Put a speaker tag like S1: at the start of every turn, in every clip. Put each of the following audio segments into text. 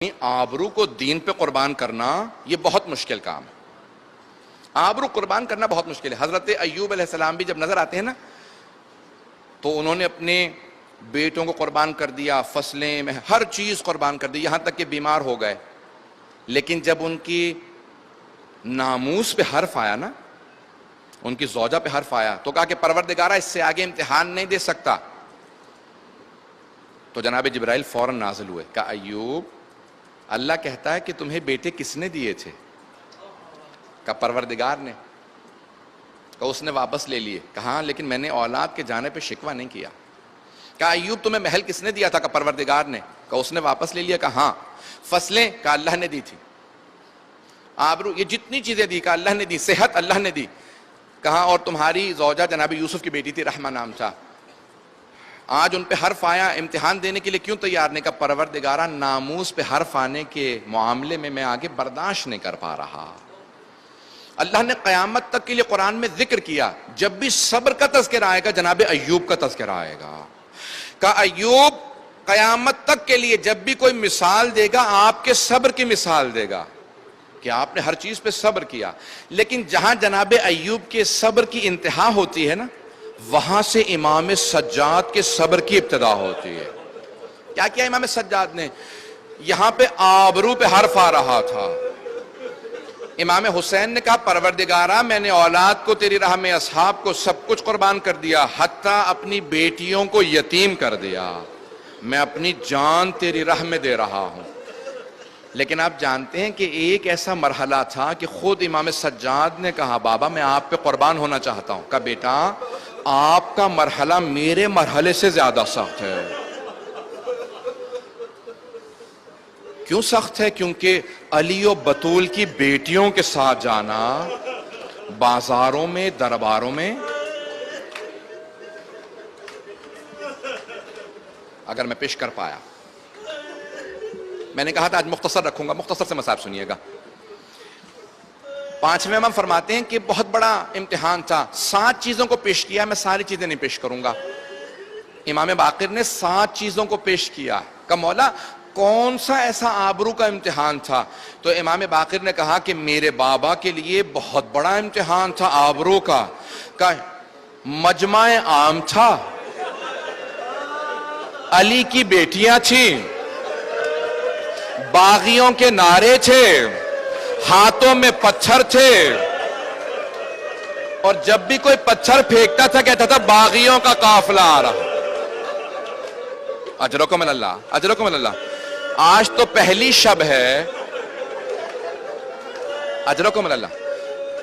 S1: آبرو کو دین پہ قربان کرنا یہ بہت مشکل کام ہے۔ آبرو قربان کرنا بہت مشکل ہے۔ حضرت ایوب علیہ السلام بھی جب نظر آتے ہیں نا تو انہوں نے اپنے بیٹوں کو قربان کر دیا، فصلیں میں ہر چیز قربان کر دی، یہاں تک کہ بیمار ہو گئے، لیکن جب ان کی ناموس پہ حرف آیا نا، ان کی زوجہ پہ حرف آیا تو کہا کہ پروردگارہ اس سے آگے امتحان نہیں دے سکتا۔ تو جناب جبرائیل فوراً نازل ہوئے، کہا ایوب اللہ کہتا ہے کہ تمہیں بیٹے کس نے دیے تھے؟ کہا پروردگار نے۔ کہا اس نے واپس لے لیے؟ کہا ہاں، لیکن میں نے اولاد کے جانے پہ شکوہ نہیں کیا۔ کہا ایوب تمہیں محل کس نے دیا تھا؟ کہا پروردگار نے۔ کہا اس نے واپس لے لیا؟ کہا ہاں۔ فصلیں؟ کہا اللہ نے دی تھی۔ آبرو، یہ جتنی چیزیں دی کہا اللہ نے دی، صحت اللہ نے دی۔ کہا اور تمہاری زوجہ جناب یوسف کی بیٹی تھی، رحمہ نام تھا، آج ان پہ حرف آیا، امتحان دینے کے لیے کیوں تیار نہیں؟ کہا پروردگارہ ناموس پہ حرف آنے کے معاملے میں آگے برداشت نہیں کر پا رہا۔ اللہ نے قیامت تک کے لیے قرآن میں ذکر کیا، جب بھی صبر کا تذکرہ آئے گا جناب ایوب کا تذکرہ آئے گا۔ کہا ایوب قیامت تک کے لیے جب بھی کوئی مثال دے گا آپ کے صبر کی مثال دے گا کہ آپ نے ہر چیز پہ صبر کیا، لیکن جہاں جناب ایوب کے صبر کی انتہا ہوتی ہے نا، وہاں سے امام سجاد کے صبر کی ابتدا ہوتی ہے۔ کیا کیا امام سجاد نے؟ یہاں پہ آبرو پہ حرف آ رہا تھا، امام حسین نے کہا پروردگارہ میں نے اولاد کو تیری راہ میں، اصحاب کو، سب کچھ قربان کر دیا، حتیٰ اپنی بیٹیوں کو یتیم کر دیا، میں اپنی جان تیری راہ میں دے رہا ہوں۔ لیکن آپ جانتے ہیں کہ ایک ایسا مرحلہ تھا کہ خود امام سجاد نے کہا بابا میں آپ پہ قربان ہونا چاہتا ہوں۔ کہا بیٹا آپ کا مرحلہ میرے مرحلے سے زیادہ سخت ہے۔ کیوں سخت ہے؟ کیونکہ علی و بطول کی بیٹیوں کے ساتھ جانا بازاروں میں، درباروں میں، اگر میں پیش کر پایا، میں نے کہا تھا آج مختصر رکھوں گا، مختصر سے مصائب سنیے گا۔ پانچویں امام فرماتے ہیں کہ بہت بڑا امتحان تھا، 7 چیزوں کو پیش کیا، میں ساری چیزیں نہیں پیش کروں گا۔ امام باقر نے 7 چیزوں کو پیش کیا، کہ مولا کون سا ایسا آبرو کا امتحان تھا؟ تو امام باقر نے کہا کہ میرے بابا کے لیے بہت بڑا امتحان تھا آبرو کا، کہ مجمع عام تھا، علی کی بیٹیاں تھیں، باغیوں کے نعرے تھے، ہاتھوں میں پتھر تھے، اور جب بھی کوئی پتھر پھینکتا تھا کہتا تھا باغیوں کا قافلہ آ رہا۔ اجرکم اللہ، اجرکم اللہ۔ آج تو پہلی شب ہے، اجرکم اللہ،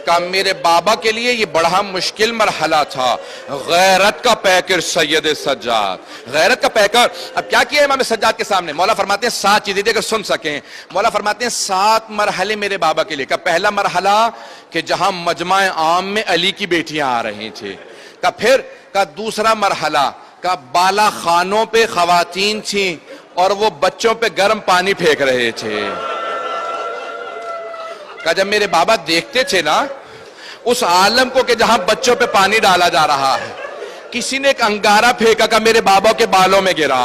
S1: کہ میرے بابا کے لیے یہ بڑا مشکل مرحلہ تھا، غیرت کا پیکر سید سجاد، غیرت کا پیکر۔ اب کیا کیا امام سجاد کے سامنے؟ مولا فرماتے ہیں 7 چیزیں اگر سن سکیں، مولا فرماتے ہیں 7 مرحلے میرے بابا کے لیے۔ کہ پہلا مرحلہ کہ جہاں مجمع عام میں علی کی بیٹیاں آ رہی تھی، کہ پھر کا دوسرا مرحلہ کہ بالا خانوں پہ خواتین تھیں اور وہ بچوں پہ گرم پانی پھینک رہے تھے۔ کہ جب میرے بابا دیکھتے تھے نا اس عالم کو کہ جہاں بچوں پہ پانی ڈالا جا رہا ہے، کسی نے ایک انگارہ پھینکا کہ میرے بابا کے بالوں میں گرا۔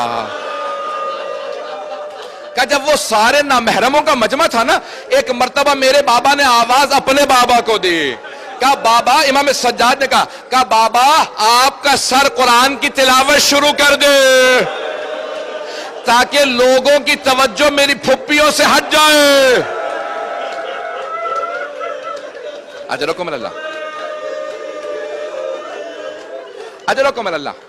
S1: کہ جب وہ سارے نامحرموں کا مجمع تھا نا، ایک مرتبہ میرے بابا نے آواز اپنے بابا کو دی، کہا بابا، امام سجاد نے کہا بابا آپ کا سر قرآن کی تلاوت شروع کر دے تاکہ لوگوں کی توجہ میری پھپھیوں سے ہٹ جائے۔ اجرکم اللہ، اجرکم اللہ۔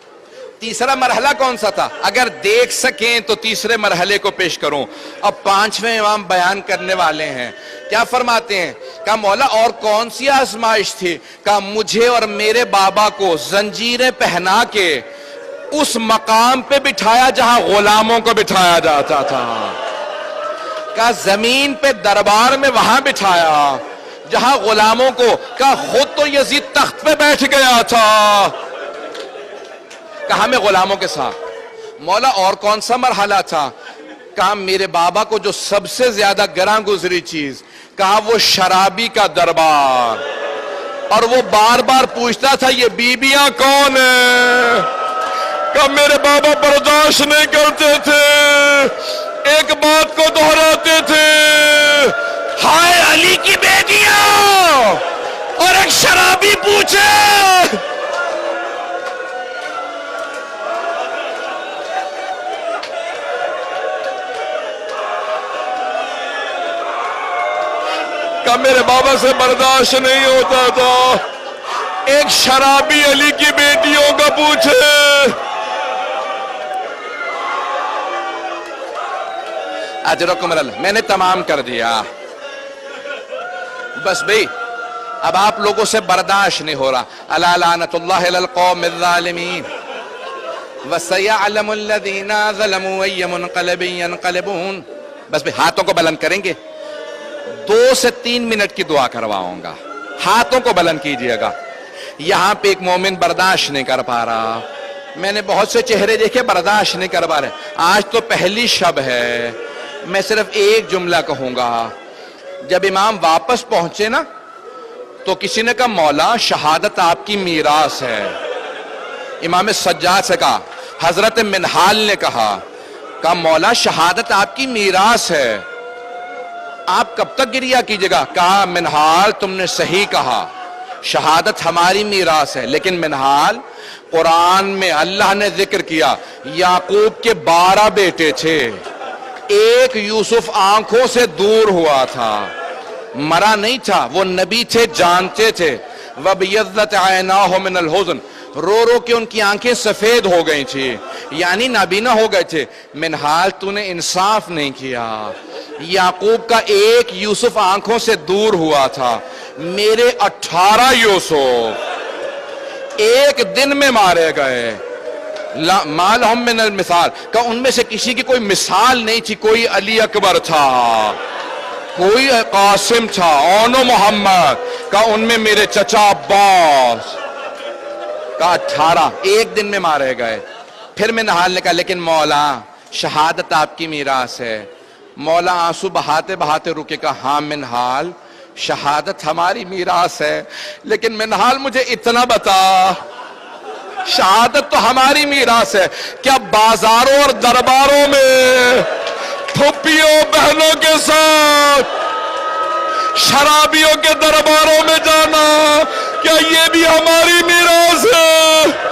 S1: تیسرا مرحلہ کون سا تھا؟ اگر دیکھ سکیں تو تیسرے مرحلے کو پیش کروں۔ اب 5ویں امام بیان کرنے والے ہیں، کیا فرماتے ہیں؟ کہا مولا اور کون سی آزمائش تھی؟ کہا مجھے اور میرے بابا کو زنجیریں پہنا کے اس مقام پہ بٹھایا جہاں غلاموں کو بٹھایا جاتا تھا، کہا زمین پہ دربار میں وہاں بٹھایا جہاں غلاموں کو، کہا خود تو یزید تخت پہ بیٹھ گیا تھا، کہا میں غلاموں کے ساتھ۔ مولا اور کون سا مرحلہ تھا؟ کہا میرے بابا کو جو سب سے زیادہ گراں گزری چیز، کہا وہ شرابی کا دربار، اور وہ بار بار پوچھتا تھا یہ بیبیاں کون ہیں؟ کہ میرے بابا برداشت نہیں کرتے تھے، ایک بات کو دہراتے تھے، ہائے علی کی بیٹیاں، اور ایک شرابی پوچھے کہ میرے بابا سے برداشت نہیں ہوتا تھا، ایک شرابی علی کی بیٹیوں کا پوچھے۔ اجرکم اللہ، میں نے تمام کر دیا، بس بھئی اب آپ لوگوں سے برداشت نہیں ہو رہا۔ الا لعنت اللہ علی القوم الظالمین وسیعلم الذین ظلموا ای منقلب ینقلبون۔ بس بھئی ہاتھوں کو بلند کریں گے، 2 سے 3 منٹ کی دعا کرواؤں گا، ہاتھوں کو بلند کیجئے گا۔ یہاں پہ ایک مومن برداشت نہیں کر پا رہا، میں نے بہت سے چہرے دیکھے برداشت نہیں کر پا رہے۔ آج تو پہلی شب ہے، میں صرف ایک جملہ کہوں گا۔ جب امام واپس پہنچے نا تو کسی نے کہا مولا شہادت آپ کی میراث ہے۔ امام سجاد سے کہا، حضرت منہال نے کہا مولا شہادت آپ کی میراث ہے، آپ کب تک گریہ کیجئے گا؟ کہا منہال تم نے صحیح کہا، شہادت ہماری میراث ہے، لیکن منہال قرآن میں اللہ نے ذکر کیا یعقوب کے 12 بیٹے تھے، ایک یوسف آنکھوں سے دور ہوا تھا، مرا نہیں تھا، وہ نبی تھے، جانتے تھے۔ وَبِيَضَّتْ عَيْنَاهُ مِنَ الْحُزْنِ، رو رو کے ان کی آنکھیں سفید ہو گئی تھی، یعنی نابینا ہو گئے تھے۔ منہال تو نے انصاف نہیں کیا، یعقوب کا ایک یوسف آنکھوں سے دور ہوا تھا، میرے 18 یوسف ایک دن میں مارے گئے۔ ما لہم من المثال، کہ ان میں سے کسی کی کوئی مثال نہیں تھی، کوئی علی اکبر تھا، کوئی قاسم تھا، اونو محمد، کہ ان میں میرے چچا عباس، کا 18 ایک دن میں مارے گئے۔ پھر میں نحال نے کہا لیکن مولا شہادت آپ کی میراث ہے۔ مولا آنسو بہاتے بہاتے رکے، کہا ہاں منہال شہادت ہماری میراث ہے، لیکن منہال مجھے اتنا بتا، شہادت تو ہماری میراث ہے، کیا بازاروں اور درباروں میں پھپھیوں بہنوں کے ساتھ شرابیوں کے درباروں میں جانا کیا یہ بھی ہماری میراث ہے؟